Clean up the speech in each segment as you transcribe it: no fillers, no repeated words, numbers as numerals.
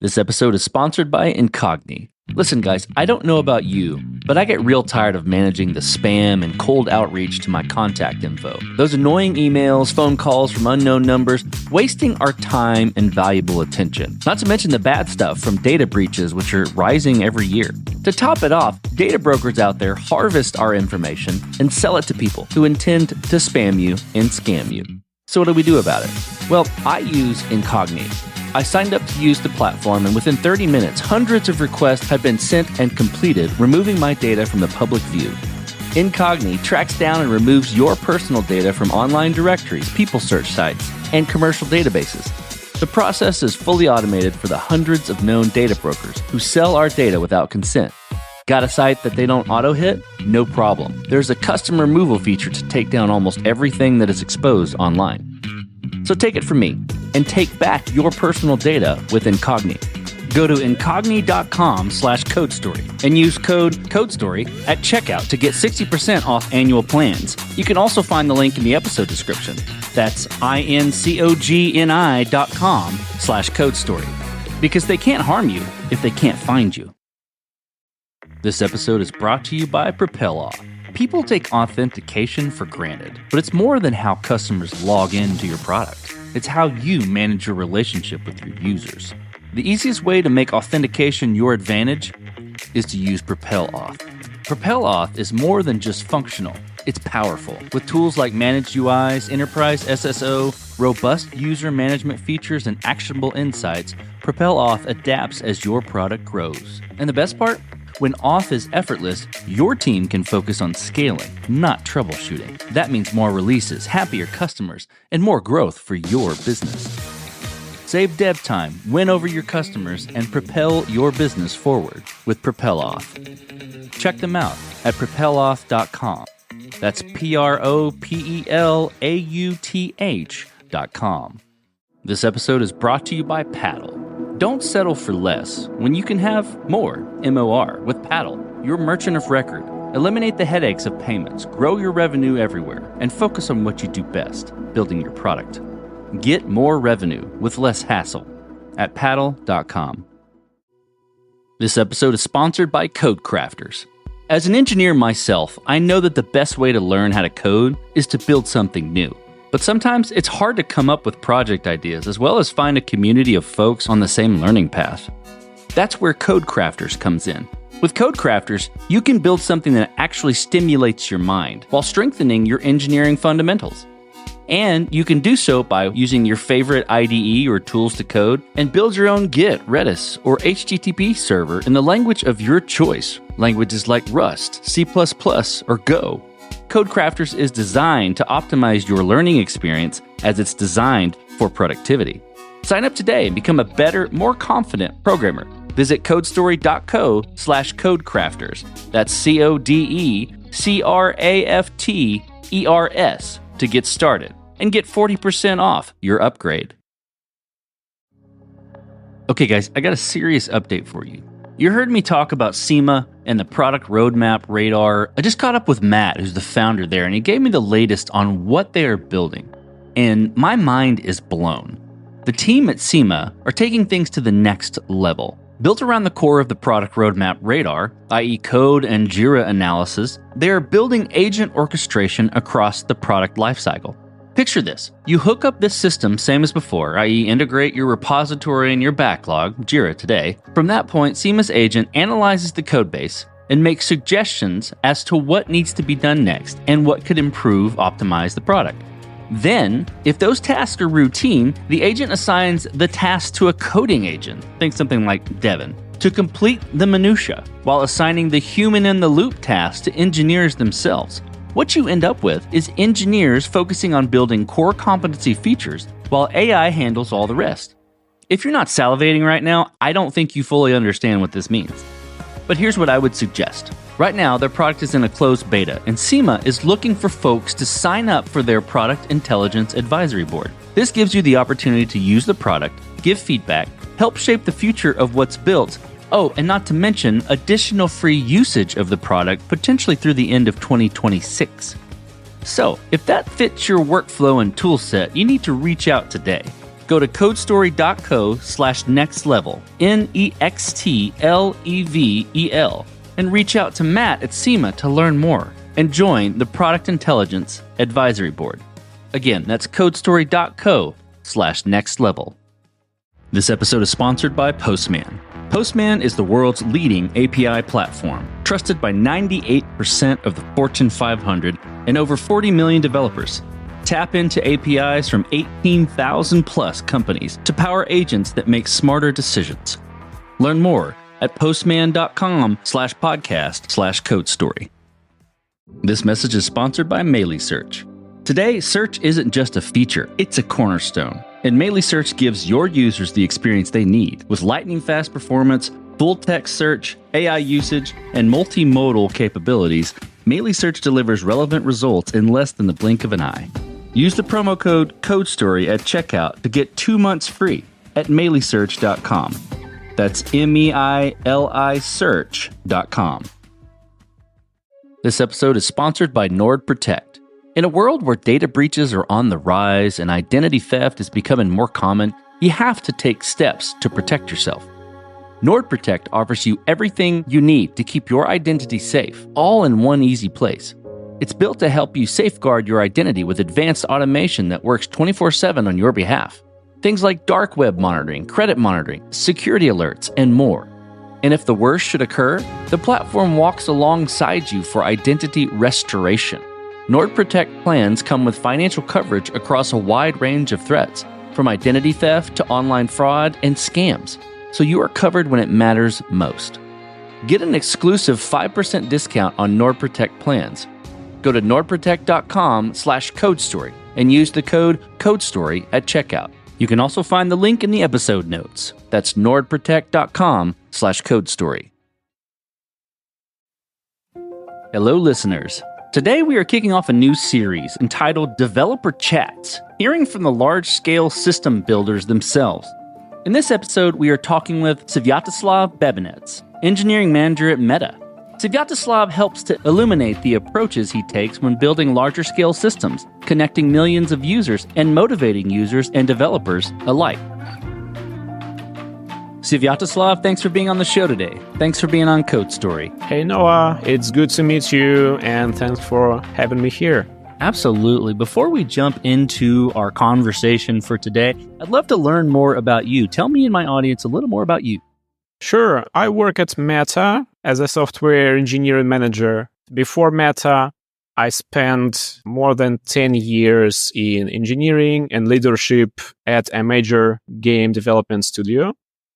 This episode is sponsored by Incogni. Listen, guys, I don't know about you, but I get real tired of managing the spam and cold outreach to my contact info. Those annoying emails, phone calls from unknown numbers, wasting our time and valuable attention. Not to mention the bad stuff from data breaches, which are rising every year. To top it off, data brokers out there harvest our information and sell it to people who intend to spam you and scam you. So what do we do about it? Well, I use Incogni. I signed up to use the platform, and within 30 minutes, hundreds of requests have been sent and completed, removing my data from the public view. Incogni tracks down and removes your personal data from online directories, people search sites, and commercial databases. The process is fully automated for the hundreds of known data brokers who sell our data without consent. Got a site that they don't auto-hit? No problem. There's a custom removal feature to take down almost everything that is exposed online. So take it from me and take back your personal data with Incogni. Go to incogni.com/codestory and use code CODESTORY at checkout to get 60% off annual plans. You can also find the link in the episode description. That's incogni.com/codestory, because they can't harm you if they can't find you. This episode is brought to you by Propel. People take authentication for granted, but it's more than how customers log into your product. It's how you manage your relationship with your users. The easiest way to make authentication your advantage is to use Propel Auth. Propel Auth is more than just functional. It's powerful. With tools like Managed UIs, Enterprise SSO, robust user management features, and actionable insights, Propel Auth adapts as your product grows. And the best part? When auth is effortless, your team can focus on scaling, not troubleshooting. That means more releases, happier customers, and more growth for your business. Save dev time, win over your customers, and propel your business forward with Propel Auth. Check them out at propelauth.com. That's PROPELAUTH.com. This episode is brought to you by Paddle. Don't settle for less when you can have more, MOR, with Paddle, your merchant of record. Eliminate the headaches of payments, grow your revenue everywhere, and focus on what you do best, building your product. Get more revenue with less hassle at paddle.com. This episode is sponsored by Code Crafters. As an engineer myself, I know that the best way to learn how to code is to build something new. But sometimes it's hard to come up with project ideas as well as find a community of folks on the same learning path. That's where Code Crafters comes in. With Code Crafters, you can build something that actually stimulates your mind while strengthening your engineering fundamentals. And you can do so by using your favorite IDE or tools to code and build your own Git, Redis, or HTTP server in the language of your choice. Languages like Rust, C++, or Go. Code Crafters is designed to optimize your learning experience as it's designed for productivity. Sign up today and become a better, more confident programmer. Visit codestory.co/codecrafters. That's CODECRAFTERS to get started and get 40% off your upgrade. Okay, guys, I got a serious update for you. You heard me talk about SEMA and the product roadmap radar. I just caught up with Matt, who's the founder there, and he gave me the latest on what they are building. And my mind is blown. The team at SEMA are taking things to the next level. Built around the core of the product roadmap radar, i.e. code and Jira analysis, they are building agent orchestration across the product lifecycle. Picture this. You hook up this system same as before, i.e. integrate your repository and your backlog, Jira today. From that point, SEMA's agent analyzes the codebase and makes suggestions as to what needs to be done next and what could improve, optimize the product. Then, if those tasks are routine, the agent assigns the task to a coding agent, think something like Devin, to complete the minutia, while assigning the human-in-the-loop task to engineers themselves. What you end up with is engineers focusing on building core competency features while AI handles all the rest. If you're not salivating right now, I don't think you fully understand what this means. But here's what I would suggest. Right now, their product is in a closed beta, and SEMA is looking for folks to sign up for their Product Intelligence Advisory Board. This gives you the opportunity to use the product, give feedback, help shape the future of what's built. Oh, and not to mention additional free usage of the product potentially through the end of 2026. So, if that fits your workflow and toolset, you need to reach out today. Go to codestory.co/nextlevel, NEXTLEVEL, and reach out to Matt at SEMA to learn more and join the Product Intelligence Advisory Board. Again, that's codestory.co/nextlevel. This episode is sponsored by Postman. Postman is the world's leading API platform, trusted by 98% of the Fortune 500 and over 40 million developers. Tap into APIs from 18,000 plus companies to power agents that make smarter decisions. Learn more at postman.com/podcast/codestory. This message is sponsored by Melee Search. Today, search isn't just a feature, it's a cornerstone. And Melee Search gives your users the experience they need with lightning-fast performance, full-text search, AI usage, and multimodal capabilities. Melee Search delivers relevant results in less than the blink of an eye. Use the promo code CODESTORY at checkout to get 2 months free at meleesearch.com. That's MEILI search.com. This episode is sponsored by NordProtect. In a world where data breaches are on the rise and identity theft is becoming more common, you have to take steps to protect yourself. NordProtect offers you everything you need to keep your identity safe, all in one easy place. It's built to help you safeguard your identity with advanced automation that works 24/7 on your behalf. Things like dark web monitoring, credit monitoring, security alerts, and more. And if the worst should occur, the platform walks alongside you for identity restoration. NordProtect plans come with financial coverage across a wide range of threats, from identity theft to online fraud and scams, so you are covered when it matters most. Get an exclusive 5% discount on NordProtect plans. Go to nordprotect.com/codestory and use the code CODESTORY at checkout. You can also find the link in the episode notes. That's nordprotect.com/codestory. Hello, listeners. Today, we are kicking off a new series entitled Developer Chats, hearing from the large-scale system builders themselves. In this episode, we are talking with Svyatoslav Babinets, engineering manager at Meta. Svyatoslav helps to illuminate the approaches he takes when building larger-scale systems, connecting millions of users and motivating users and developers alike. Svyatoslav, thanks for being on the show today. Thanks for being on Code Story. Hey Noah, it's good to meet you and thanks for having me here. Absolutely. Before we jump into our conversation for today, I'd love to learn more about you. Tell me and my audience a little more about you. Sure. I work at Meta as a software engineering manager. Before Meta, I spent more than 10 years in engineering and leadership at a major game development studio.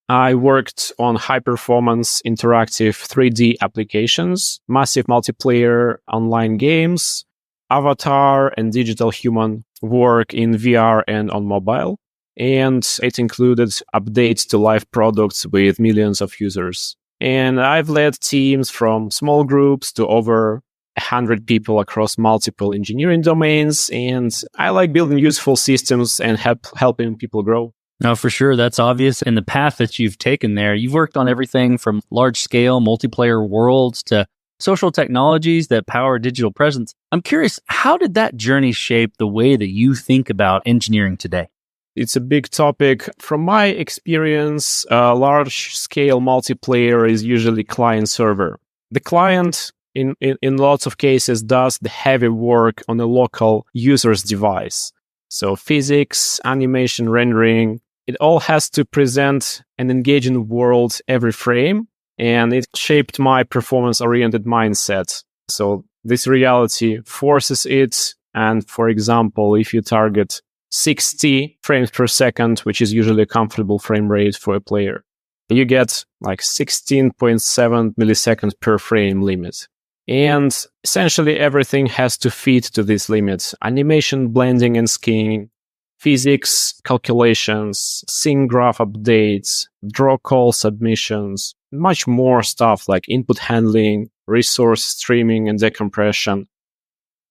I worked on high-performance interactive 3D applications, massive multiplayer online games, avatar and digital human work in VR and on mobile. And it included updates to live products with millions of users. And I've led teams from small groups to over 100 people across multiple engineering domains. And I like building useful systems and helping people grow. No, for sure. That's obvious. And the path that you've taken there, you've worked on everything from large-scale multiplayer worlds to social technologies that power digital presence. I'm curious, how did that journey shape the way that you think about engineering today? It's a big topic. From my experience, large-scale multiplayer is usually client-server. The client, in lots of cases, does the heavy work on a local user's device. So physics, animation, rendering, it all has to present an engaging world every frame, and it shaped my performance-oriented mindset. So this reality forces it, and for example, if you target 60 frames per second, which is usually a comfortable frame rate for a player, you get like 16.7 milliseconds per frame limit. And essentially everything has to fit to these limits. Animation, blending and scaling, physics, calculations, scene graph updates, draw call submissions, much more stuff like input handling, resource streaming and decompression.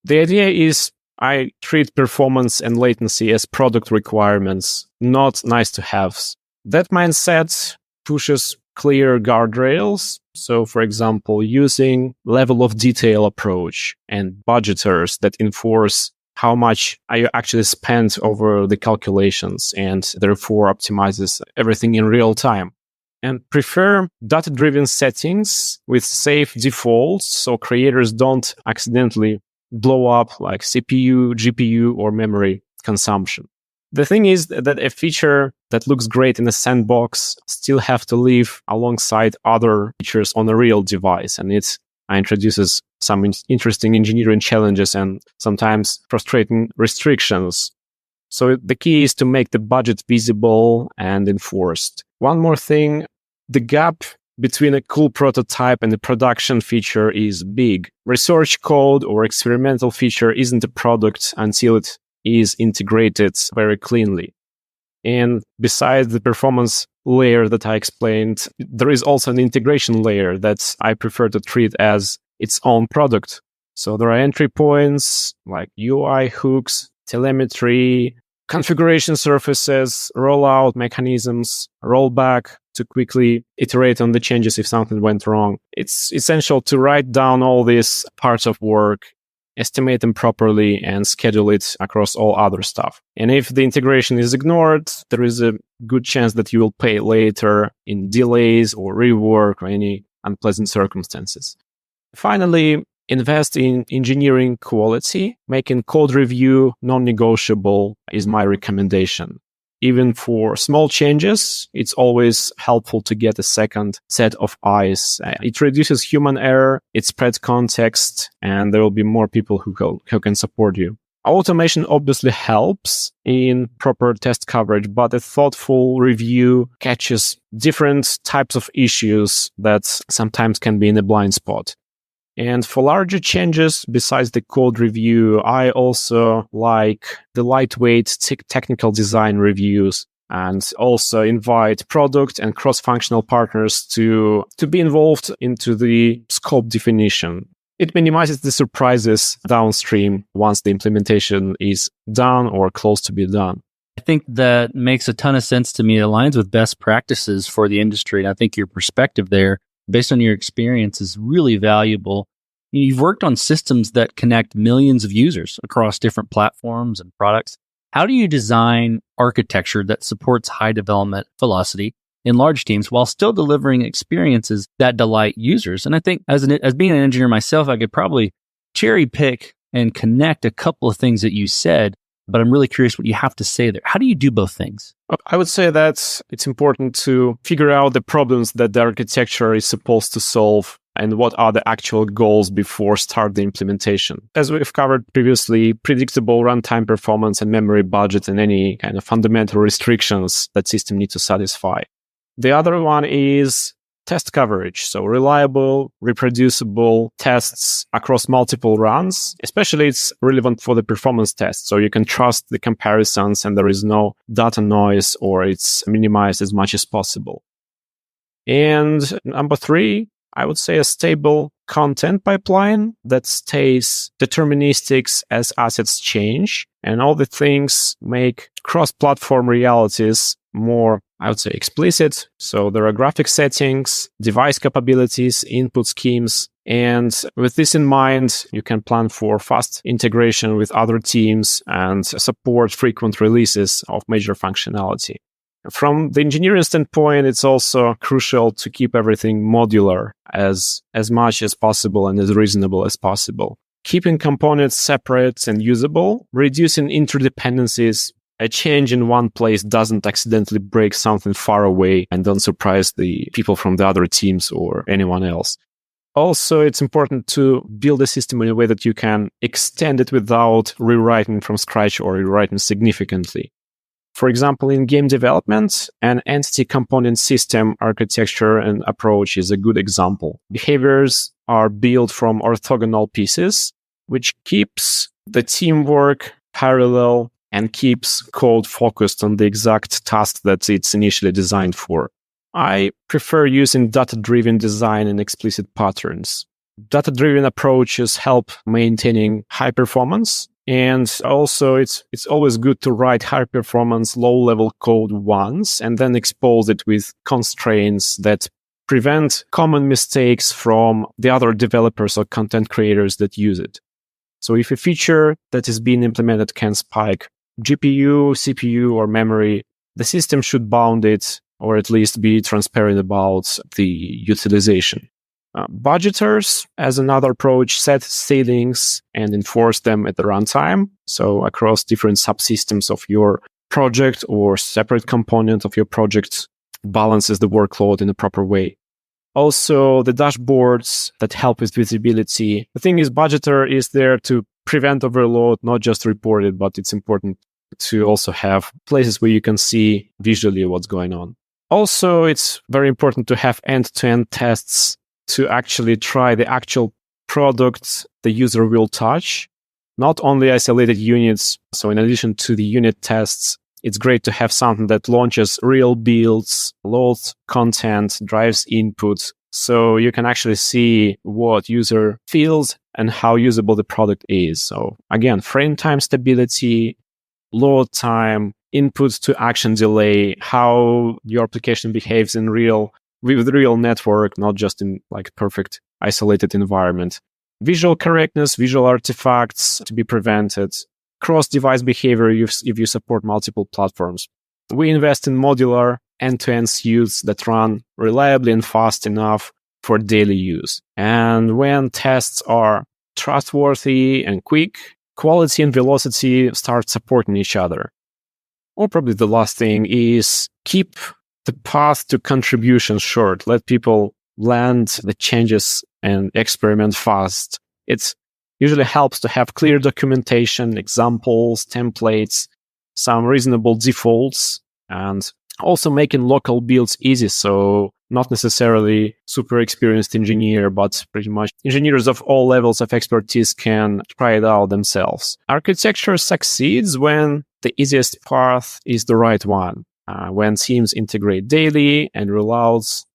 The idea is I treat performance and latency as product requirements, not nice to haves. That mindset pushes clear guardrails. So, for example, using level of detail approach and budgeters that enforce how much you actually spent over the calculations and therefore optimizes everything in real time. And prefer data-driven settings with safe defaults so creators don't accidentally blow up like CPU, GPU, or memory consumption. The thing is that a feature that looks great in a sandbox still have to live alongside other features on a real device, and it introduces some interesting engineering challenges and sometimes frustrating restrictions. So the key is to make the budget visible and enforced. One more thing, the gap between a cool prototype and a production feature is big. Research code or experimental feature isn't a product until it is integrated very cleanly. And besides the performance layer that I explained, there is also an integration layer that I prefer to treat as its own product. So there are entry points like UI hooks, telemetry, configuration surfaces, rollout mechanisms, rollback to quickly iterate on the changes if something went wrong. It's essential to write down all these parts of work, estimate them properly, and schedule it across all other stuff. And if the integration is ignored, there is a good chance that you will pay later in delays or rework or any unpleasant circumstances. Finally, invest in engineering quality. Making code review non-negotiable is my recommendation. Even for small changes, it's always helpful to get a second set of eyes. It reduces human error, it spreads context, and there will be more people who can support you. Automation obviously helps in proper test coverage, but a thoughtful review catches different types of issues that sometimes can be in a blind spot. And for larger changes, besides the code review, I also like the lightweight technical design reviews, and also invite product and cross-functional partners to be involved into the scope definition. It minimizes the surprises downstream once the implementation is done or close to be done. I think that makes a ton of sense to me. It aligns with best practices for the industry. And I think your perspective there, based on your experience, is really valuable. You've worked on systems that connect millions of users across different platforms and products. How do you design architecture that supports high development velocity in large teams while still delivering experiences that delight users? And I think as being an engineer myself, I could probably cherry pick and connect a couple of things that you said, but I'm really curious what you have to say there. How do you do both things? I would say that it's important to figure out the problems that the architecture is supposed to solve and what are the actual goals before start the implementation. As we've covered previously, predictable runtime performance and memory budget and any kind of fundamental restrictions that system needs to satisfy. The other one is test coverage. So reliable, reproducible tests across multiple runs. Especially it's relevant for the performance tests. So you can trust the comparisons and there is no data noise or it's minimized as much as possible. And number 3, I would say a stable content pipeline that stays deterministic as assets change. And all the things make cross-platform realities more, I would say, explicit. So there are graphic settings, device capabilities, input schemes. And with this in mind, you can plan for fast integration with other teams and support frequent releases of major functionality. From the engineering standpoint, it's also crucial to keep everything modular as much as possible and as reasonable as possible. Keeping components separate and usable, reducing interdependencies. A change in one place doesn't accidentally break something far away and don't surprise the people from the other teams or anyone else. Also, it's important to build a system in a way that you can extend it without rewriting from scratch or rewriting significantly. For example, in game development, an entity component system architecture and approach is a good example. Behaviors are built from orthogonal pieces, which keeps the teamwork parallel and keeps code focused on the exact task that it's initially designed for. I prefer using data-driven design and explicit patterns. Data-driven approaches help maintaining high performance. And also, it's always good to write high-performance, low-level code once and then expose it with constraints that prevent common mistakes from the other developers or content creators that use it. So if a feature that is being implemented can spike GPU, CPU, or memory, the system should bound it or at least be transparent about the utilization. Budgeters, as another approach, set ceilings and enforce them at the runtime. So across different subsystems of your project or separate component of your project balances the workload in a proper way. Also, the dashboards that help with visibility. The thing is, budgeter is there to prevent overload, not just report it, but it's important to also have places where you can see visually what's going on. Also, it's very important to have end-to-end tests to actually try the actual product the user will touch, not only isolated units. So in addition to the unit tests, it's great to have something that launches real builds, loads content, drives input, so you can actually see what user feels and how usable the product is. So again, frame time stability, load time, input to action delay, how your application behaves in with real network, not just in like perfect isolated environment. Visual correctness, visual artifacts to be prevented. Cross-device behavior if you support multiple platforms. We invest in modular end-to-end suites that run reliably and fast enough for daily use. And when tests are trustworthy and quick, quality and velocity start supporting each other. Or probably the last thing is keep the path to contribution short. Let people land the changes and experiment fast. It usually helps to have clear documentation, examples, templates, some reasonable defaults, and also making local builds easy. So not necessarily super experienced engineer, but pretty much engineers of all levels of expertise can try it out themselves. Architecture succeeds when the easiest path is the right one, when teams integrate daily and rollouts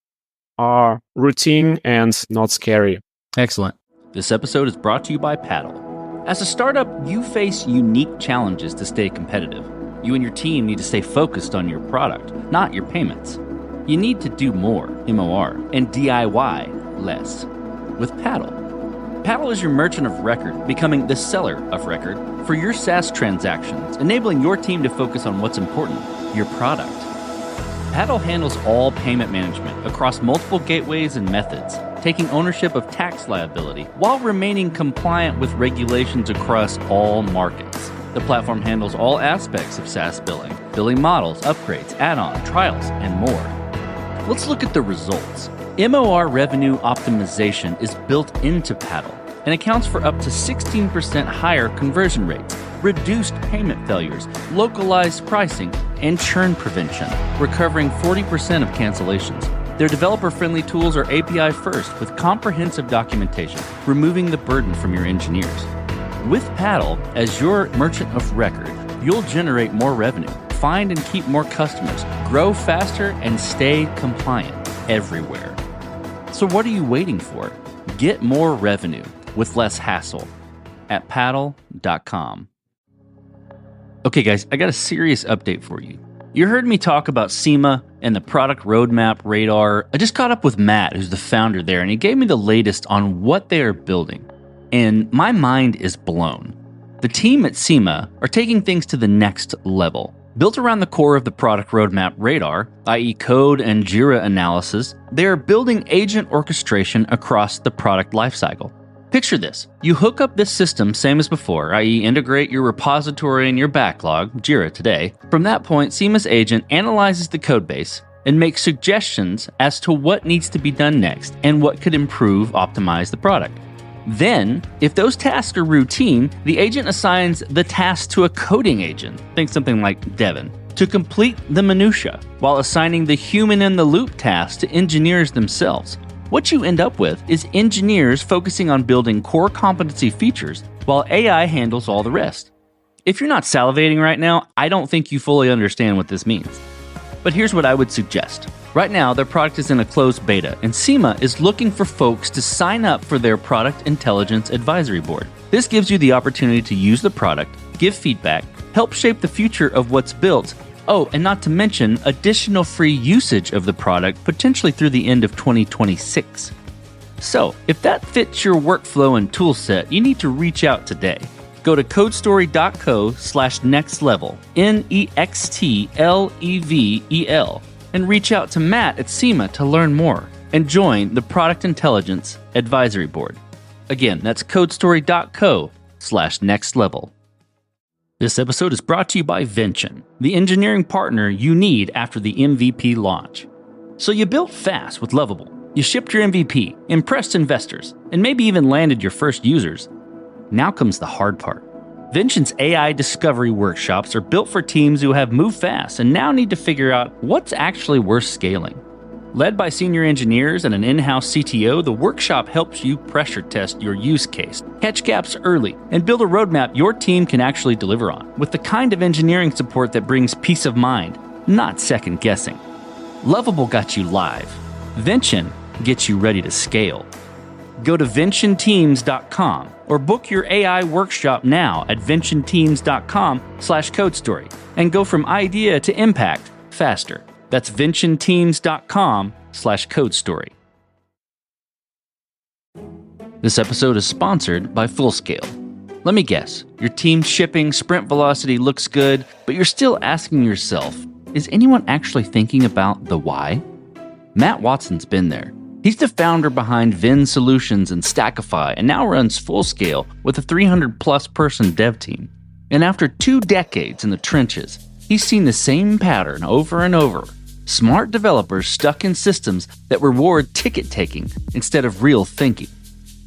are routine and not scary. Excellent. This episode is brought to you by Paddle. As a startup, you face unique challenges to stay competitive. You and your team need to stay focused on your product, not your payments. You need to do more, MOR, and DIY less. With Paddle. Paddle is your merchant of record, becoming the seller of record for your SaaS transactions, enabling your team to focus on what's important, your product. Paddle handles all payment management across multiple gateways and methods, taking ownership of tax liability while remaining compliant with regulations across all markets. The platform handles all aspects of SaaS billing models, upgrades, add-on, trials, and more. Let's look at the results. MOR revenue optimization is built into Paddle and accounts for up to 16% higher conversion rates, reduced payment failures, localized pricing, and churn prevention, recovering 40% of cancellations. Their developer-friendly tools are API first with comprehensive documentation, removing the burden from your engineers. With Paddle as your merchant of record, you'll generate more revenue, find and keep more customers, grow faster, and stay compliant everywhere. So what are you waiting for? Get more revenue with less hassle at paddle.com. Okay, guys, I got a serious update for you. You heard me talk about SEMA and the product roadmap radar. I just caught up with Matt, who's the founder there, and he gave me the latest on what they are building. And my mind is blown. The team at SEMA are taking things to the next level. Built around the core of the product roadmap radar, i.e. code and Jira analysis, they are building agent orchestration across the product lifecycle. Picture this. You hook up this system same as before, i.e. integrate your repository and your backlog, Jira today. From that point, SEMA's agent analyzes the codebase and makes suggestions as to what needs to be done next and what could improve, optimize the product. Then, if those tasks are routine, the agent assigns the task to a coding agent, think something like Devin, to complete the minutia, while assigning the human-in-the-loop task to engineers themselves. What you end up with is engineers focusing on building core competency features, while AI handles all the rest. If you're not salivating right now, I don't think you fully understand what this means. But here's what I would suggest. Right now, their product is in a closed beta, and SEMA is looking for folks to sign up for their Product Intelligence Advisory Board. This gives you the opportunity to use the product, give feedback, help shape the future of what's built. Oh, and not to mention additional free usage of the product, potentially through the end of 2026. So, if that fits your workflow and toolset, you need to reach out today. Go to codestory.co/nextlevel, NEXTLEVEL, and reach out to Matt at SEMA to learn more and join the Product Intelligence Advisory Board. Again, that's codestory.co/nextlevel. This episode is brought to you by Vention, the engineering partner you need after the MVP launch. So you built fast with Lovable. You shipped your MVP, impressed investors, and maybe even landed your first users. Now comes the hard part. Vention's AI discovery workshops are built for teams who have moved fast and now need to figure out what's actually worth scaling. Led by senior engineers and an in-house CTO, the workshop helps you pressure test your use case, catch gaps early, and build a roadmap your team can actually deliver on, with the kind of engineering support that brings peace of mind, not second guessing. Lovable got you live. Vention gets you ready to scale. Go to ventionteams.com or book your AI workshop now at ventionteams.com/codestory and go from idea to impact faster. That's ventionteams.com/codestory. This episode is sponsored by Fullscale. Let me guess, your team's shipping sprint velocity looks good, but you're still asking yourself, is anyone actually thinking about the why? Matt Watson's been there. He's the founder behind Vin Solutions and Stackify and now runs Fullscale with a 300-plus person dev team. And after 2 decades in the trenches, he's seen the same pattern over and over. Smart developers stuck in systems that reward ticket-taking instead of real thinking.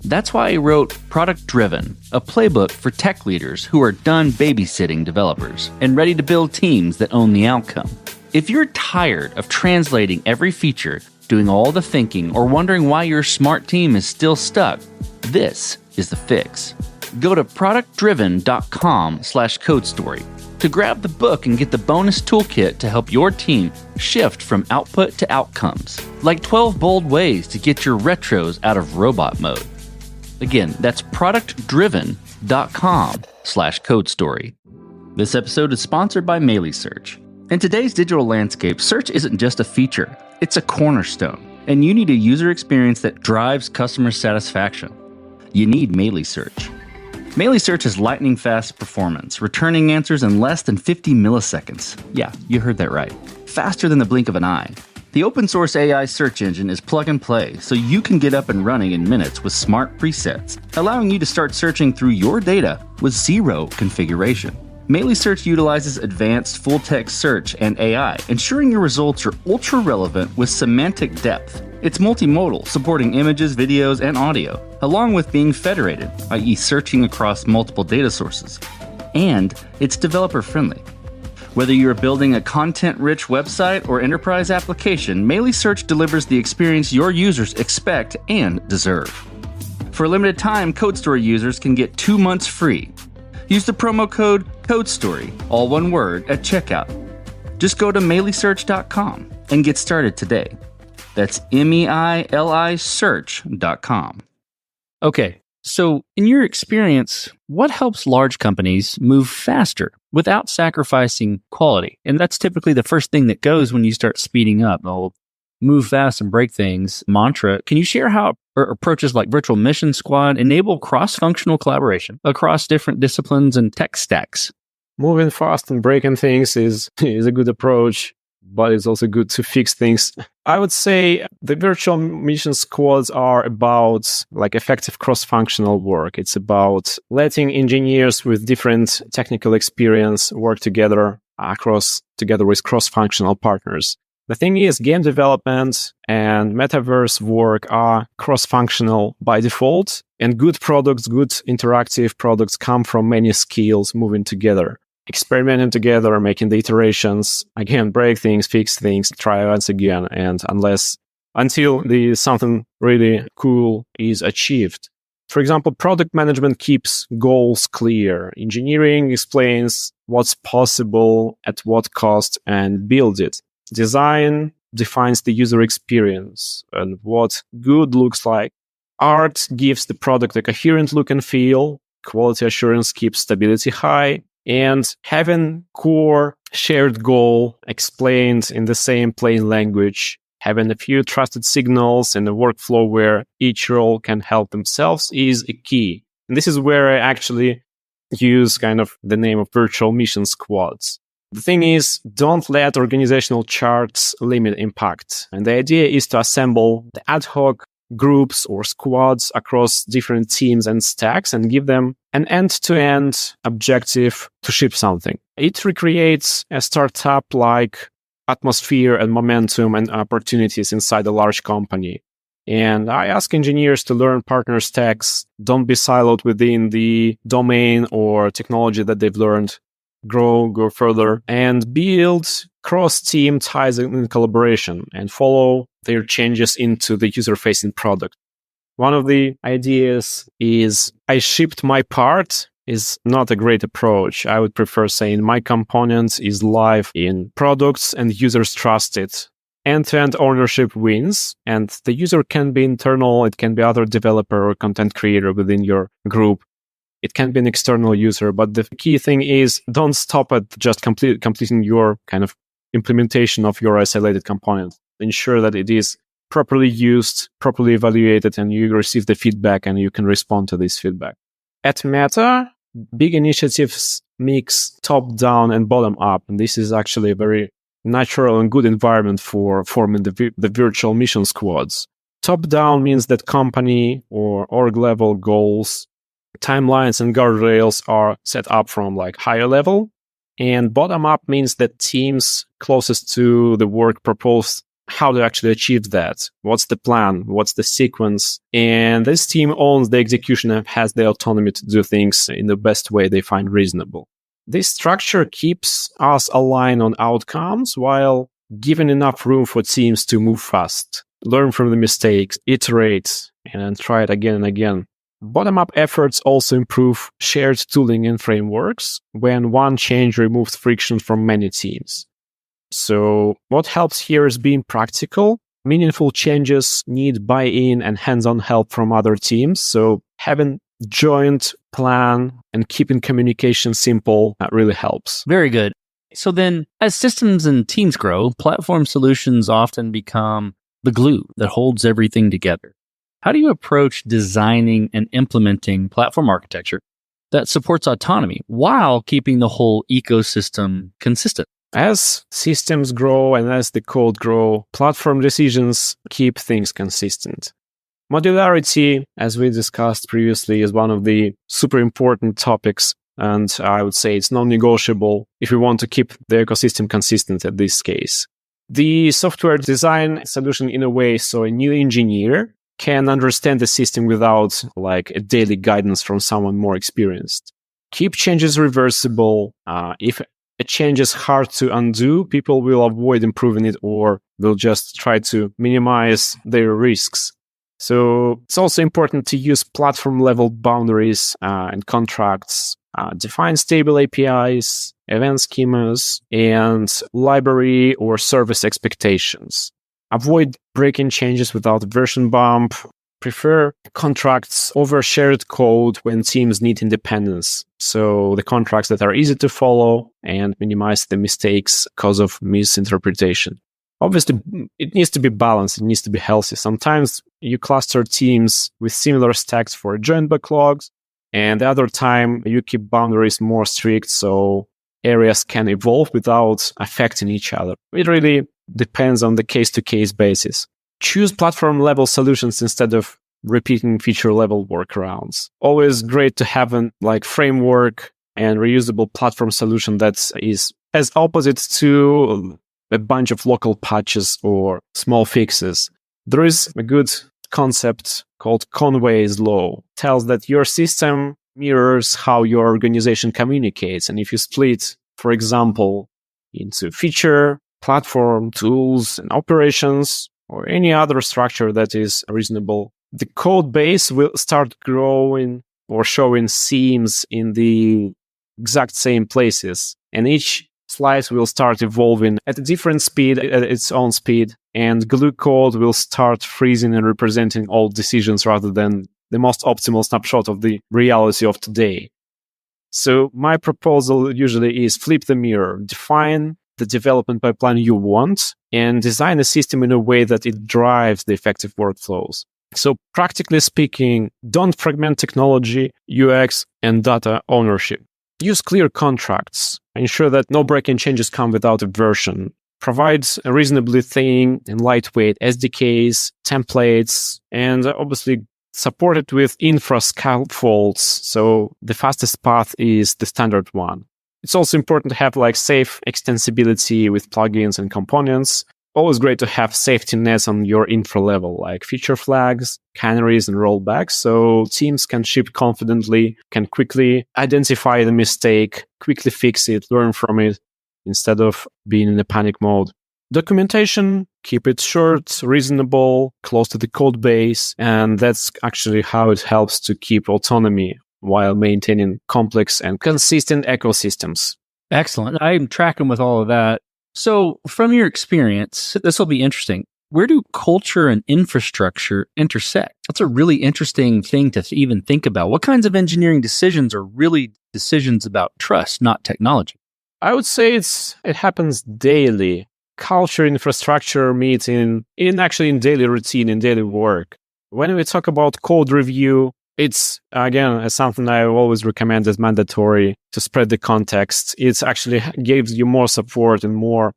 That's why he wrote Product Driven, a playbook for tech leaders who are done babysitting developers and ready to build teams that own the outcome. If you're tired of translating every feature, doing all the thinking, or wondering why your smart team is still stuck, this is the fix. Go to productdriven.com/codestory to grab the book and get the bonus toolkit to help your team shift from output to outcomes, like 12 bold ways to get your retros out of robot mode. Again, that's productdriven.com/codestory. This episode is sponsored by MailySearch. In today's digital landscape, search isn't just a feature, it's a cornerstone, and you need a user experience that drives customer satisfaction. You need MailySearch. MailySearch is lightning-fast performance, returning answers in less than 50 milliseconds. Yeah, you heard that right. Faster than the blink of an eye. The open-source AI search engine is plug-and-play, so you can get up and running in minutes with smart presets, allowing you to start searching through your data with zero configuration. MailySearch utilizes advanced full-text search and AI, ensuring your results are ultra-relevant with semantic depth. It's multimodal, supporting images, videos, and audio, along with being federated, i.e. searching across multiple data sources. And it's developer-friendly. Whether you're building a content-rich website or enterprise application, MailySearch delivers the experience your users expect and deserve. For a limited time, CodeStory users can get 2 months free. Use the promo code CODESTORY, all one word, at checkout. Just go to MailySearch.com and get started today. That's MEILI search.com. Okay, so in your experience, what helps large companies move faster without sacrificing quality? And that's typically the first thing that goes when you start speeding up. Oh, move fast and break things mantra. Can you share how approaches like Virtual Mission Squad enable cross-functional collaboration across different disciplines and tech stacks? Moving fast and breaking things is a good approach, but it's also good to fix things. I would say the virtual mission squads are about like effective cross-functional work. It's about letting engineers with different technical experience work together with cross-functional partners. The thing is, game development and metaverse work are cross-functional by default, and good products, good interactive products come from many skills moving together. Experimenting together, making the iterations, again, break things, fix things, try once again, and until something really cool is achieved. For example, product management keeps goals clear. Engineering explains what's possible, at what cost, and builds it. Design defines the user experience and what good looks like. Art gives the product a coherent look and feel. Quality assurance keeps stability high. And having core shared goal explained in the same plain language Having a few trusted signals and a workflow where each role can help themselves is a key. And this is where I actually use kind of the name of virtual mission squads. The thing is, don't let organizational charts limit impact. And the idea is to assemble the ad hoc groups or squads across different teams and stacks and give them an end-to-end objective to ship something. It recreates a startup-like atmosphere and momentum and opportunities inside a large company. And I ask engineers to learn partner stacks. Don't be siloed within the domain or technology that they've learned. Go further, and build cross-team ties in collaboration and follow their changes into the user-facing product. One of the ideas is I shipped my part is not a great approach. I would prefer saying my component is live in products and users trust it. End-to-end ownership wins, and the user can be internal, it can be other developer or content creator within your group. It can be an external user, but the key thing is don't stop at just completing your kind of implementation of your isolated component. Ensure that it is properly used, properly evaluated, and you receive the feedback and you can respond to this feedback. At Meta, big initiatives mix top-down and bottom-up, and this is actually a very natural and good environment for forming the virtual mission squads. Top-down means that company or org level goals, timelines and guardrails are set up from like higher level, and bottom up means that teams closest to the work propose how to actually achieve that. What's the plan? What's the sequence? And this team owns the execution and has the autonomy to do things in the best way they find reasonable. This structure keeps us aligned on outcomes while giving enough room for teams to move fast, learn from the mistakes, iterate, and try it again and again. Bottom-up efforts also improve shared tooling and frameworks when one change removes friction from many teams. So what helps here is being practical. Meaningful changes need buy-in and hands-on help from other teams. So having joint plan and keeping communication simple really helps. Very good. So then, as systems and teams grow, platform solutions often become the glue that holds everything together. How do you approach designing and implementing platform architecture that supports autonomy while keeping the whole ecosystem consistent? As systems grow and as the code grow, platform decisions keep things consistent. Modularity, as we discussed previously, is one of the super important topics, and I would say it's non-negotiable if we want to keep the ecosystem consistent at this case. The software design solution in a way so a new engineer can understand the system without like a daily guidance from someone more experienced. Keep changes reversible. If a change is hard to undo, people will avoid improving it or will just try to minimize their risks. So it's also important to use platform level boundaries and contracts, define stable APIs, event schemas, and library or service expectations. Avoid breaking changes without version bump. Prefer contracts over shared code when teams need independence. So the contracts that are easy to follow and minimize the mistakes because of misinterpretation. Obviously, it needs to be balanced. It needs to be healthy. Sometimes you cluster teams with similar stacks for joint backlogs, and the other time you keep boundaries more strict so areas can evolve without affecting each other. It really depends on the case-to-case basis. Choose platform-level solutions instead of repeating feature-level workarounds. Always great to have a framework and reusable platform solution that is as opposite to a bunch of local patches or small fixes. There is a good concept called Conway's Law. It tells that your system mirrors how your organization communicates. And if you split, for example, into feature, platform, tools, and operations, or any other structure that is reasonable, the code base will start growing or showing seams in the exact same places. And each slice will start evolving at a different speed, at its own speed. And glue code will start freezing and representing all decisions rather than the most optimal snapshot of the reality of today. So my proposal usually is flip the mirror, define the development pipeline you want and design a system in a way that it drives the effective workflows. So practically speaking, don't fragment technology, UX, and data ownership. Use clear contracts. Ensure that no break-in changes come without a version. Provide a reasonably thin and lightweight SDKs, templates, and obviously support it with infra scaffolds. So the fastest path is the standard one. It's also important to have safe extensibility with plugins and components. Always great to have safety nets on your infra level, like feature flags, canaries, and rollbacks, so teams can ship confidently, can quickly identify the mistake, quickly fix it, learn from it, instead of being in a panic mode. Documentation, keep it short, reasonable, close to the code base, and that's actually how it helps to keep autonomy while maintaining complex and consistent ecosystems. Excellent. I'm tracking with all of that. So from your experience, this will be interesting. Where do culture and infrastructure intersect? That's a really interesting thing to even think about. What kinds of engineering decisions are really decisions about trust, not technology? I would say it happens daily. Culture, infrastructure meet in daily routine, in daily work. When we talk about code review, it's, again, something I always recommend as mandatory to spread the context. It actually gives you more support and more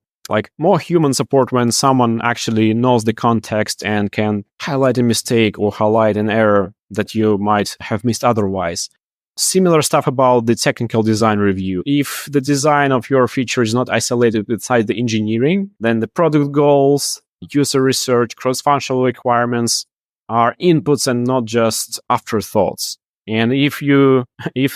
human support when someone actually knows the context and can highlight a mistake or highlight an error that you might have missed otherwise. Similar stuff about the technical design review. If the design of your feature is not isolated inside the engineering, then the product goals, user research, cross-functional requirements are inputs and not just afterthoughts. And if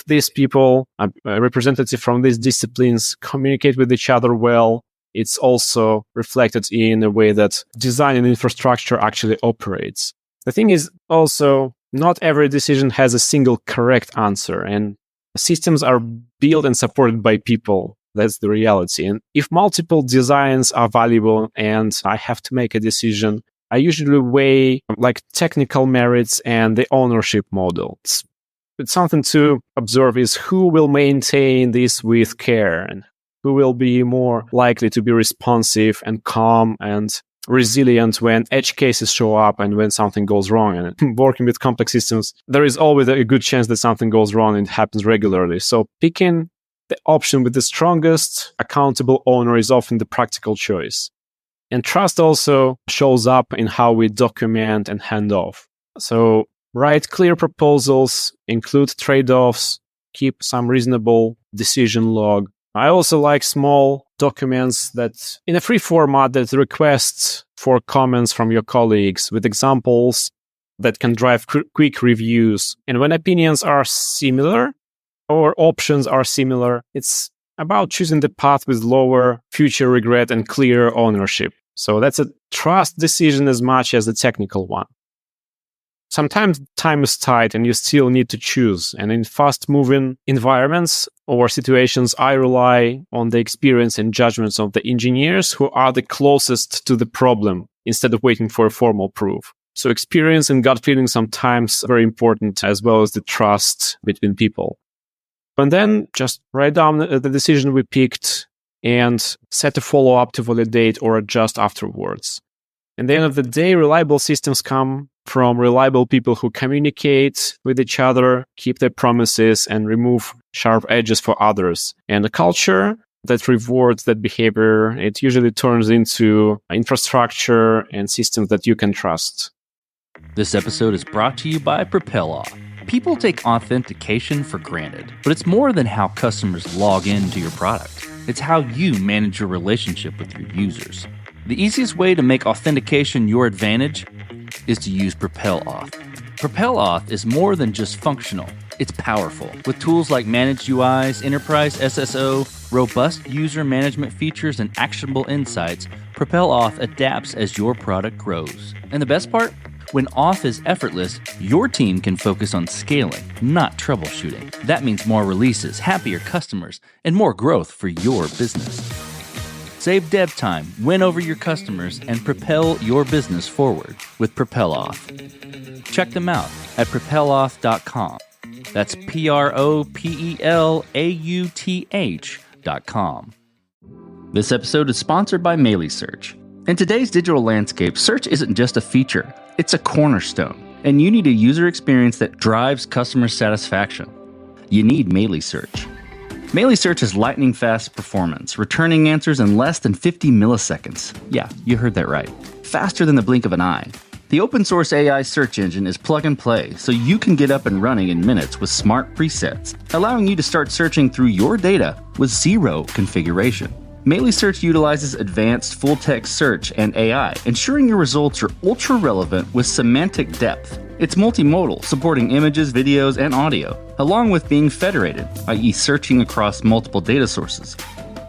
these people, representatives from these disciplines, communicate with each other well, it's also reflected in a way that design and infrastructure actually operates. The thing is also, not every decision has a single correct answer, and systems are built and supported by people. That's the reality. And if multiple designs are valuable and I have to make a decision, I usually weigh technical merits and the ownership model. It's something to observe is who will maintain this with care and who will be more likely to be responsive and calm and resilient when edge cases show up and when something goes wrong. And working with complex systems, there is always a good chance that something goes wrong, and it happens regularly. So picking the option with the strongest accountable owner is often the practical choice. And trust also shows up in how we document and hand off. So write clear proposals, include trade-offs, keep some reasonable decision log. I also like small documents that in a free format that requests for comments from your colleagues with examples that can drive quick reviews. And when opinions are similar or options are similar, it's about choosing the path with lower future regret and clear ownership. So that's a trust decision as much as a technical one. Sometimes time is tight and you still need to choose. And in fast-moving environments or situations, I rely on the experience and judgments of the engineers who are the closest to the problem instead of waiting for a formal proof. So experience and gut feeling sometimes are very important, as well as the trust between people. And then just write down the decision we picked and set a follow-up to validate or adjust afterwards. At the end of the day, reliable systems come from reliable people who communicate with each other, keep their promises, and remove sharp edges for others. And a culture that rewards that behavior, it usually turns into infrastructure and systems that you can trust. This episode is brought to you by PropelOff. People take authentication for granted, but it's more than how customers log into your product. It's how you manage your relationship with your users. The easiest way to make authentication your advantage is to use PropelOff. PropelOff is more than just functional. It's powerful. With tools like Managed UIs, Enterprise SSO, robust user management features, and actionable insights, PropelOff adapts as your product grows. And the best part? When auth is effortless, your team can focus on scaling, not troubleshooting. That means more releases, happier customers, and more growth for your business. Save dev time, win over your customers, and propel your business forward with PropelOff. Check them out at propeloff.com. That's PROPELAUTH.com. This episode is sponsored by Search. In today's digital landscape, search isn't just a feature, it's a cornerstone, and you need a user experience that drives customer satisfaction. You need Search. Search has lightning-fast performance, returning answers in less than 50 milliseconds. Yeah, you heard that right. Faster than the blink of an eye. The open-source AI search engine is plug-and-play, so you can get up and running in minutes with smart presets, allowing you to start searching through your data with zero configuration. Search utilizes advanced full-text search and AI, ensuring your results are ultra-relevant with semantic depth. It's multimodal, supporting images, videos, and audio, along with being federated, i.e. searching across multiple data sources.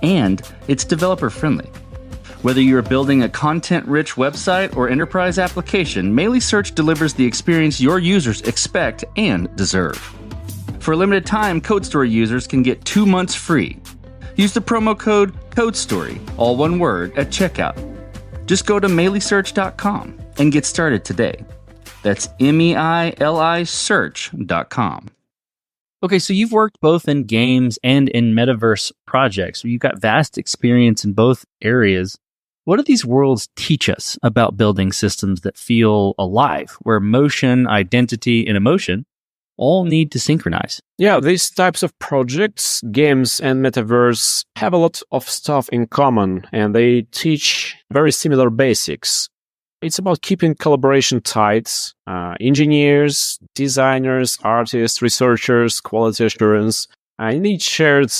And it's developer-friendly. Whether you're building a content-rich website or enterprise application, Search delivers the experience your users expect and deserve. For a limited time, CodeStory users can get 2 months free. Use the promo code CODESTORY, all one word, at checkout. Just go to melisearch.com and get started today. That's MEILI search.com. Okay, so you've worked both in games and in metaverse projects. So you've got vast experience in both areas. What do these worlds teach us about building systems that feel alive, where motion, identity, and emotion all need to synchronize? Yeah, these types of projects, games and metaverse, have a lot of stuff in common, and they teach very similar basics. It's about keeping collaboration tight. Engineers, designers, artists, researchers, quality assurance. You need shared,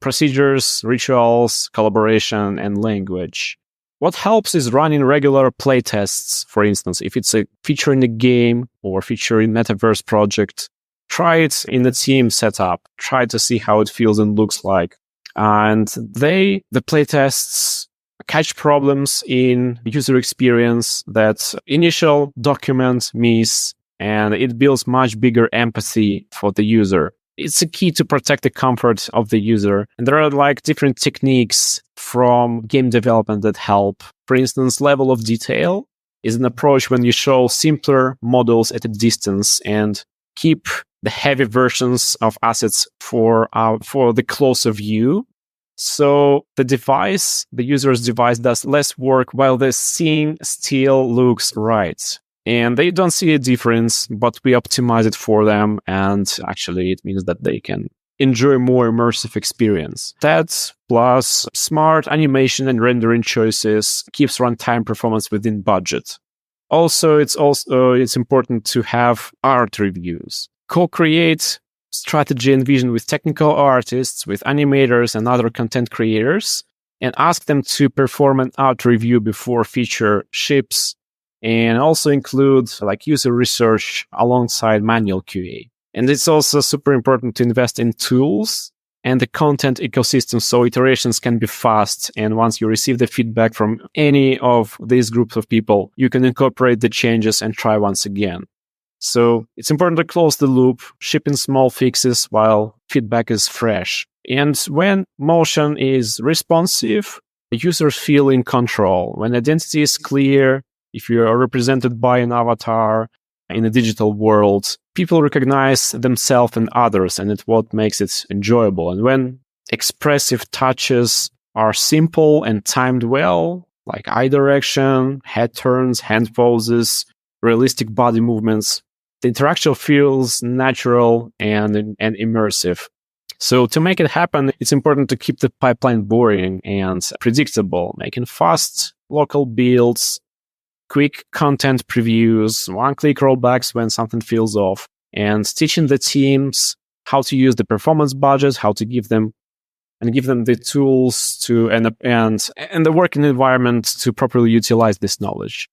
procedures, rituals, collaboration, and language. What helps is running regular playtests. For instance, if it's a feature in a game or feature in metaverse project, try it in the team setup. Try to see how it feels and looks like. And the playtests catch problems in user experience that initial document miss, and it builds much bigger empathy for the user. It's a key to protect the comfort of the user. And there are different techniques from game development that help. For instance, level of detail is an approach when you show simpler models at a distance and keep the heavy versions of assets for the closer view. So the user's device does less work while the scene still looks right. And they don't see a difference, but we optimize it for them. And actually, it means that they can enjoy more immersive experience. That plus smart animation and rendering choices keeps runtime performance within budget. Also, it's important to have art reviews. Co-create strategy and vision with technical artists, with animators and other content creators, and ask them to perform an art review before feature ships, and also include user research alongside manual QA. And it's also super important to invest in tools and the content ecosystem so iterations can be fast. And once you receive the feedback from any of these groups of people, you can incorporate the changes and try once again. So it's important to close the loop, ship in small fixes while feedback is fresh. And when motion is responsive, the users feel in control. When identity is clear, if you are represented by an avatar in a digital world, people recognize themselves and others, and it's what makes it enjoyable. And when expressive touches are simple and timed well, like eye direction, head turns, hand poses, realistic body movements, the interaction feels natural and immersive. So to make it happen, it's important to keep the pipeline boring and predictable, making fast local builds, quick content previews, one-click rollbacks when something feels off, and teaching the teams how to use the performance budget, how to give them the tools to and the working environment to properly utilize this knowledge.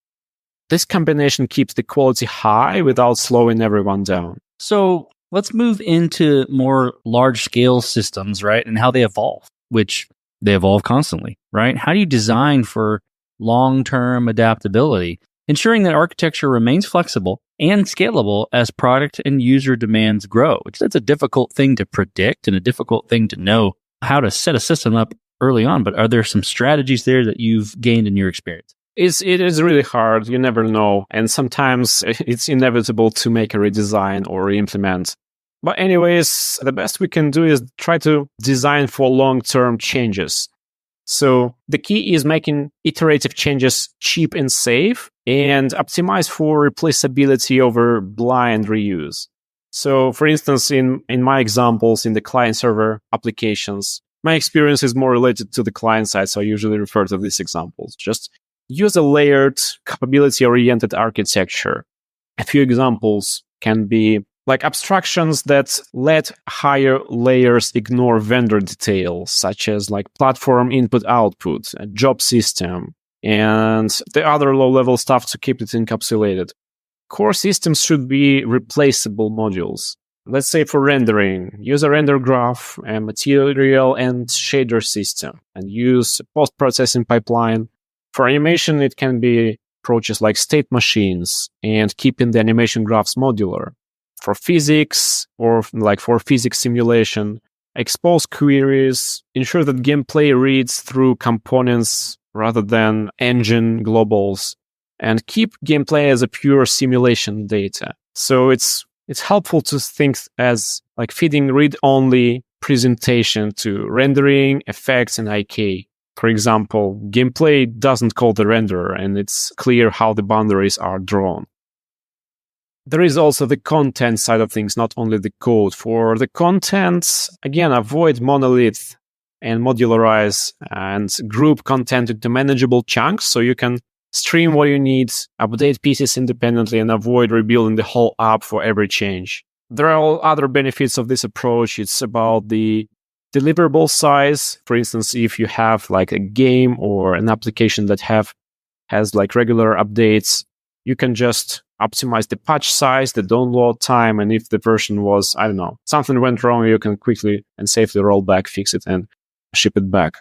This combination keeps the quality high without slowing everyone down. So let's move into more large-scale systems, right? And how they evolve, which they evolve constantly, right? How do you design for long-term adaptability, ensuring that architecture remains flexible and scalable as product and user demands grow? Which that's a difficult thing to predict and a difficult thing to know how to set a system up early on. But are there some strategies there that you've gained in your experience? It is really hard. You never know. And sometimes it's inevitable to make a redesign or re-implement. But anyways, the best we can do is try to design for long-term changes. So the key is making iterative changes cheap and safe and optimize for replaceability over blind reuse. So for instance, in my examples in the client-server applications, my experience is more related to the client side, so I usually refer to these examples. Just use a layered, capability-oriented architecture. A few examples can be like abstractions that let higher layers ignore vendor details, such as like platform input-output, a job system, and the other low-level stuff to keep it encapsulated. Core systems should be replaceable modules. Let's say for rendering, use a render graph, a material and shader system, and use a post-processing pipeline. For animation, it can be approaches like state machines and keeping the animation graphs modular. For physics or like for physics simulation, expose queries, ensure that gameplay reads through components rather than engine globals, and keep gameplay as a pure simulation data. So it's helpful to think as like feeding read-only presentation to rendering, effects, and IK. For example, gameplay doesn't call the renderer, and it's clear how the boundaries are drawn. There is also the content side of things, not only the code. For the content, again, avoid monolith and modularize and group content into manageable chunks so you can stream what you need, update pieces independently, and avoid rebuilding the whole app for every change. There are all other benefits of this approach. It's about the deliverable size. For instance, if you have like a game or an application that has like regular updates, you can just optimize the patch size, the download time, and if the version was, I don't know, something went wrong, you can quickly and safely roll back, fix it, and ship it back.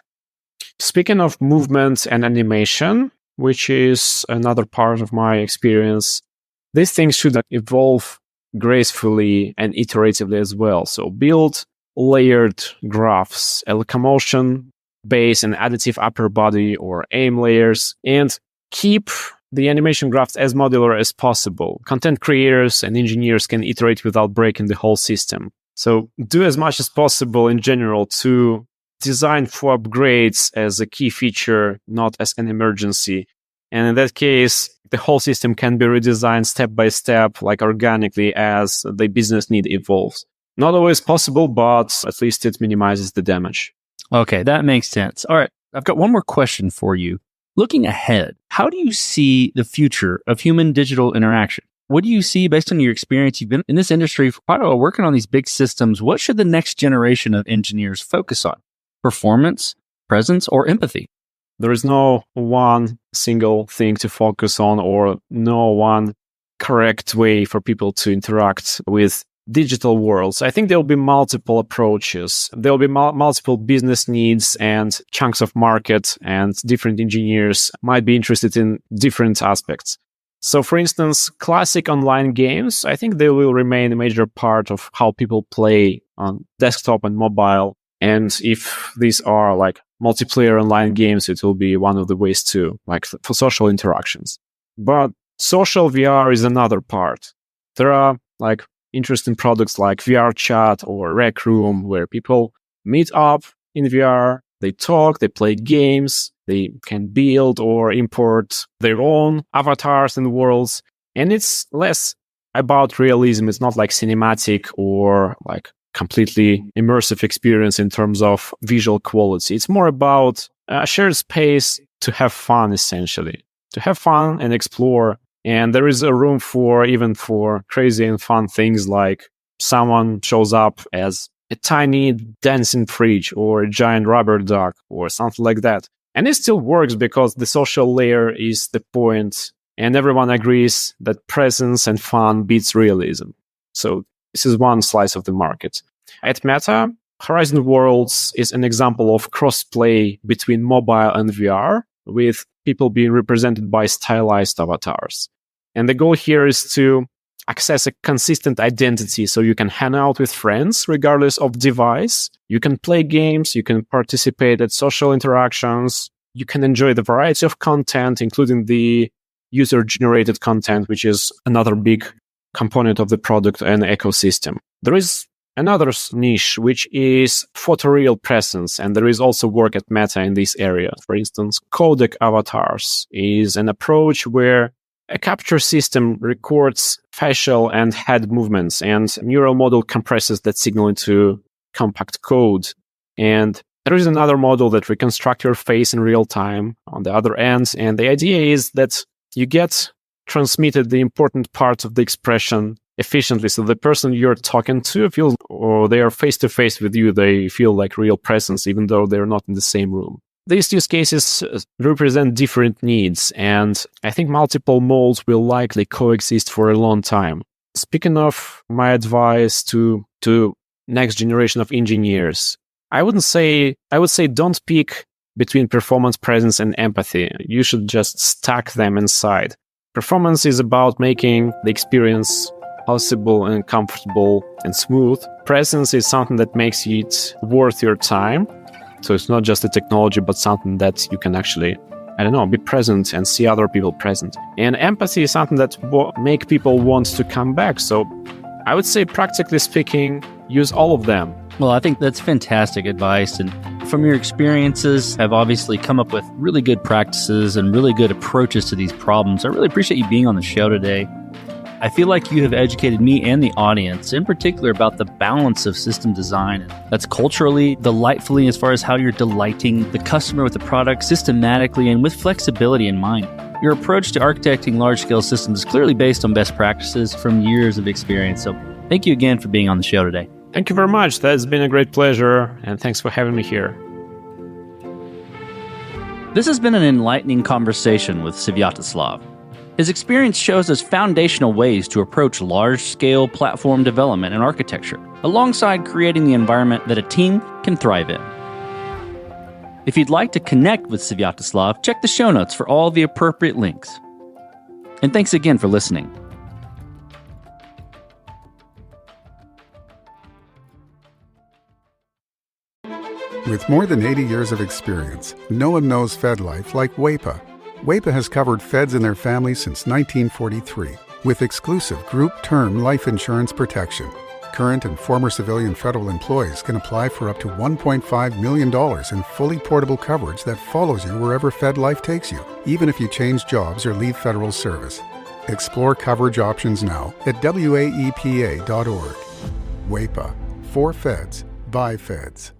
Speaking of movement and animation, which is another part of my experience, these things should evolve gracefully and iteratively as well. So build layered graphs, a locomotion base and additive upper body or aim layers, and keep the animation graphs as modular as possible. Content creators and engineers can iterate without breaking the whole system. So do as much as possible in general to design for upgrades as a key feature, not as an emergency. And in that case, the whole system can be redesigned step by step, like organically as the business need evolves. Not always possible, but at least it minimizes the damage. Okay, that makes sense. All right, I've got one more question for you. Looking ahead, how do you see the future of human-digital interaction? What do you see based on your experience? You've been in this industry for quite a while, working on these big systems. What should the next generation of engineers focus on? Performance, presence, or empathy? There is no one single thing to focus on or no one correct way for people to interact with digital worlds. I think there will be multiple approaches. There will be multiple business needs and chunks of market, and different engineers might be interested in different aspects. So for instance, classic online games, I think they will remain a major part of how people play on desktop and mobile. And if these are like multiplayer online games, it will be one of the ways to, like, for social interactions. But social VR is another part. There are like interesting products like VR chat or Rec Room, where people meet up in VR, they talk, they play games, they can build or import their own avatars and worlds. And it's less about realism. It's not like cinematic or like completely immersive experience in terms of visual quality. It's more about a shared space to have fun, essentially, to have fun and explore. And there is a room for even for crazy and fun things, like someone shows up as a tiny dancing fridge or a giant rubber duck or something like that. And it still works because the social layer is the point, and everyone agrees that presence and fun beats realism. So this is one slice of the market. At Meta, Horizon Worlds is an example of cross-play between mobile and VR, with people being represented by stylized avatars. And the goal here is to access a consistent identity so you can hang out with friends regardless of device. You can play games, you can participate at social interactions, you can enjoy the variety of content, including the user-generated content, which is another big component of the product and ecosystem. There is another niche, which is photoreal presence. And there is also work at Meta in this area. For instance, codec avatars is an approach where a capture system records facial and head movements, and a neural model compresses that signal into compact code. And there is another model that reconstructs your face in real time on the other end. And the idea is that you get transmitted the important parts of the expression efficiently. So the person you're talking to feels, or they are face to face with you, they feel like real presence, even though they're not in the same room. These use cases represent different needs, and I think multiple molds will likely coexist for a long time. Speaking of my advice to next generation of engineers, I would say don't pick between performance, presence, and empathy. You should just stack them inside. Performance is about making the experience possible and comfortable and smooth. Presence is something that makes it worth your time. So it's not just a technology, but something that you can actually, be present and see other people present. And empathy is something that make people want to come back. So I would say, practically speaking, use all of them. Well, I think that's fantastic advice. And from your experiences, have obviously come up with really good practices and really good approaches to these problems. I really appreciate you being on the show today. I feel like you have educated me and the audience, in particular, about the balance of system design. That's culturally, delightfully, as far as how you're delighting the customer with the product systematically and with flexibility in mind. Your approach to architecting large-scale systems is clearly based on best practices from years of experience. So thank you again for being on the show today. Thank you very much. That's been a great pleasure, and thanks for having me here. This has been an enlightening conversation with Svyatoslav. His experience shows us foundational ways to approach large-scale platform development and architecture, alongside creating the environment that a team can thrive in. If you'd like to connect with Svyatoslav, check the show notes for all the appropriate links. And thanks again for listening. With more than 80 years of experience, no one knows FedLife like WEPA. WEPA has covered feds and their families since 1943 with exclusive group term life insurance protection. Current and former civilian federal employees can apply for up to $1.5 million in fully portable coverage that follows you wherever FedLife takes you, even if you change jobs or leave federal service. Explore coverage options now at waepa.org. WEPA. For feds, by feds.